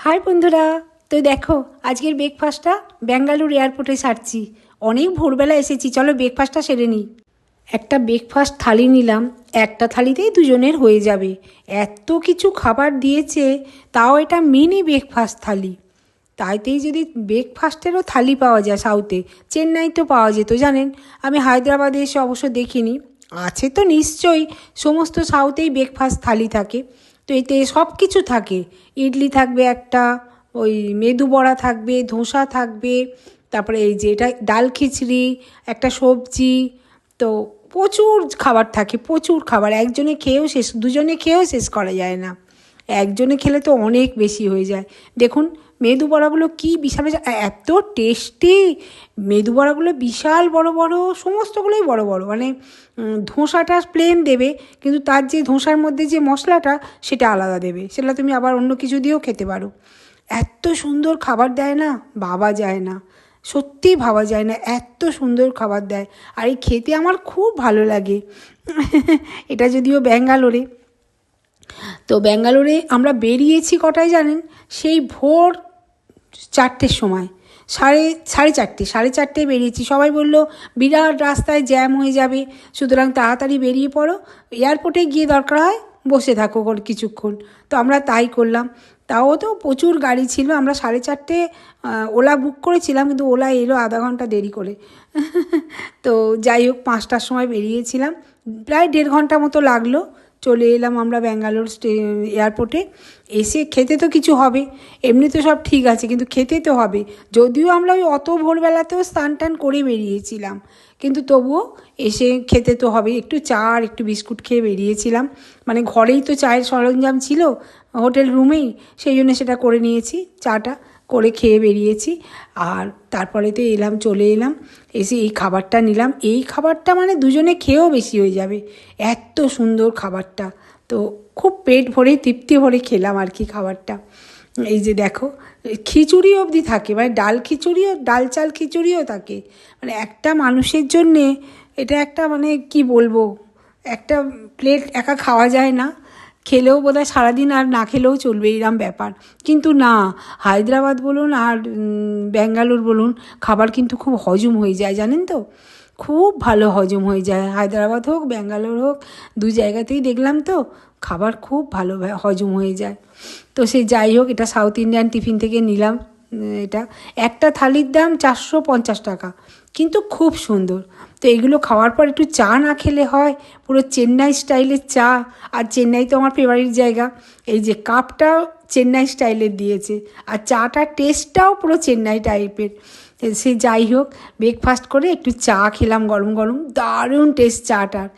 High বন্ধুরা, তো দেখো আজকের ব্রেকফাস্টটা ব্যাঙ্গালোর এয়ারপোর্টে সারছি। অনেক ভোরবেলা এসেছি, চলো ব্রেকফাস্টটা সেরে নিই। একটা ব্রেকফাস্ট থালি নিলাম, একটা থালিতেই দুজনের হয়ে যাবে। এত কিছু খাবার দিয়েছে, তাও এটা মিনি ব্রেকফাস্ট থালি। তাইতেই যদি ব্রেকফাস্টেরও থালি পাওয়া যায় সাউথে, চেন্নাই তো পাওয়া যেত জানেন। আমি হায়দ্রাবাদে এসে অবশ্য দেখিনি, আছে তো নিশ্চয়ই। সমস্ত সাউথেই ব্রেকফাস্ট থালি থাকে। তো এতে সব কিছু থাকে, ইডলি থাকবে একটা, ওই মেদু বড়া থাকবে, ধোসা থাকবে, তারপরে এই যে এটা ডাল খিচড়ি, একটা সবজি। তো প্রচুর খাবার থাকে, প্রচুর খাবার। একজনে খেয়েও শেষ, দুজনে খেয়েও শেষ করা যায় না। একজনে খেলে তো অনেক বেশি হয়ে যায়। দেখুন মেদু বড়াগুলো কি বিশাল বিশাল, এত টেস্টি। মেদু বড়াগুলো বিশাল বড় বড়, সমস্তগুলোই বড় বড়। মানে ধোসাটা প্লেন দেবে, কিন্তু তার যে ধোসার মধ্যে যে মশলাটা সেটা আলাদা দেবে, সেটা তুমি আবার অন্য কিছু দিয়েও খেতে পারো। এত সুন্দর খাবার দেয় না, ভাবা যায় না, সত্যি ভাবা যায় না, এত সুন্দর খাবার দেয়। আর এই খেতে আমার খুব ভালো লাগে। এটা যদিও ব্যাঙ্গালোরে। তো ব্যাঙ্গালোরে আমরা বেরিয়েছি কটায় জানেন? সেই ভোর 4টের সময়, সাড়ে চারটে বেরিয়েছি। সবাই বলল বিরাট রাস্তায় জ্যাম হয়ে যাবে, সুতরাং তাড়াতাড়ি বেরিয়ে পড়ো, এয়ারপোর্টে গিয়ে দরকার হয় বসে থাকো কিছুক্ষণ। তো আমরা তাই করলাম। তাও তো প্রচুর গাড়ি ছিল। আমরা 4:30 ওলা বুক করেছিলাম, কিন্তু ওলা এলো আধা ঘন্টা দেরি করে। তো যাই হোক, 5টার সময় বেরিয়েছিলাম, প্রায় 1.5 ঘন্টা মতো লাগলো। চলে এলাম আমরা ব্যাঙ্গালোর এয়ারপোর্টে। এসে খেতে তো কিছু হবে, এমনি তো সব ঠিক আছে, কিন্তু খেতে তো হবে। যদিও আমরা ওই অত ভোরবেলাতেও স্নান টান করে বেরিয়েছিলাম, কিন্তু তবুও এসে খেতে তো হবে। একটু চা আর একটু বিস্কুট খেয়ে বেরিয়েছিলাম। মানে ঘরেই তো চায়ের সরঞ্জাম ছিল, হোটেল রুমেই, সেই জন্য সেটা করে নিয়েছি, চাটা করে খেয়ে বেরিয়েছি। আর তারপরে তো চলে এলাম, এসে এই খাবারটা নিলাম। এই খাবারটা মানে দুজনে খেয়েও বেশি হয়ে যাবে, এত সুন্দর খাবারটা। তো খুব পেট ভরে তৃপ্তি ভরে খেলাম আর কি খাবারটা। এই যে দেখো, খিচুড়ি অবধি থাকে, মানে ডাল খিচুড়িও, ডাল চাল খিচুড়িও থাকে। মানে একটা মানুষের জন্যে এটা একটা, মানে কি বলবো, একটা প্লেট একা খাওয়া যায় না। খেলেও বোধহয় সারাদিন আর না খেলেও চলবে, এরম ব্যাপার। কিন্তু না, হায়দ্রাবাদ বলুন আর ব্যাঙ্গালোর বলুন, খাবার কিন্তু খুব হজম হয়ে যায় জানেন তো। খুব ভালো হজম হয়ে যায়, হায়দ্রাবাদ হোক ব্যাঙ্গালোর হোক, দু জায়গাতেই দেখলাম তো খাবার খুব ভালো হজম হয়ে যায়। তো সে যাই হোক, এটা সাউথ ইন্ডিয়ান টিফিন থেকে নিলাম। এটা একটা থালির দাম 450 টাকা, কিন্তু খুব সুন্দর। তো এগুলো খাওয়ার পর একটু চা না খেলে হয়, পুরো চেন্নাই স্টাইলের চা। আর চেন্নাই তো আমার ফেভারিট জায়গা। এই যে কাপটাও চেন্নাই স্টাইলের দিয়েছে, আর চাটার টেস্টটাও পুরো চেন্নাই টাইপের। সে যাই হোক, ব্রেকফাস্ট করে একটু চা খেলাম গরম গরম, দারুণ টেস্ট চাটার।